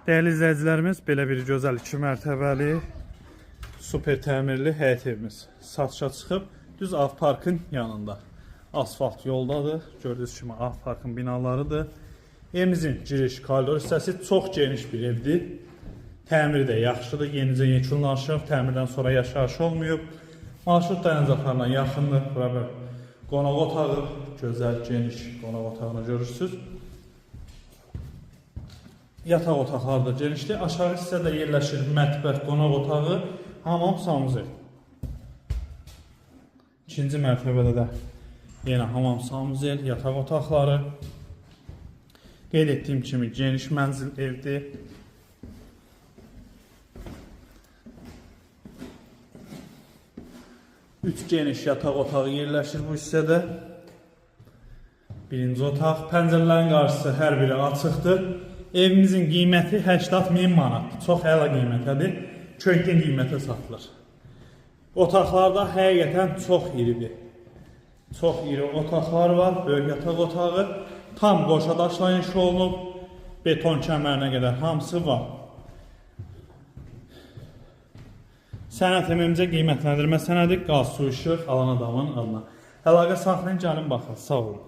Değerli izləyicilərimiz, belə bir gözəl 2 mərtəbəli, super təmirli həyət evimiz satışa çıxıb. Düz Avparkın yanında. Asfalt yoldadır. Gördüyünüz kimi Avparkın binalarıdır. Evimizin giriş koridor hissəsi çox geniş bir evdir. Təmiri də yaxşıdır. Yenicə yekunlaşıb. Təmirdən sonra yaşayış olmayıb. Marşrut dayanacaqlarına yaxındır. Bura bir qonaq otağı, gözəl geniş qonaq otağını görürsünüz. Yataq otaqları da genişdir. Aşağı hissədə yerləşir mətbəx, qonaq otağı, hamam, sanuzel. İkinci mərtəbədə də yenə hamam, sanuzel, yataq otaqları. Qeyd etdiyim kimi geniş mənzil evdir. Üç geniş yataq otağı yerləşir bu hissədə. Birinci otaq. Pəncərələrin qarşısı hər biri açıqdır. Evimizin qiyməti 80.000 manatdır. Çox əla qiymətədir. Köhnə qiymətə satılır. Otaqlarda həqiqətən çox iridir. Çox iri otaqlar var. Böyük yataq otağı. Tam qoşa daşla inşa olunub. Beton kəmərinə qədər hamısı var. Sənəd MMC qiymətləndirmə sənədi qaz, su, işıq alan adamın adına. Əlaqə saxlayın, gəlin baxın. Sağ olun.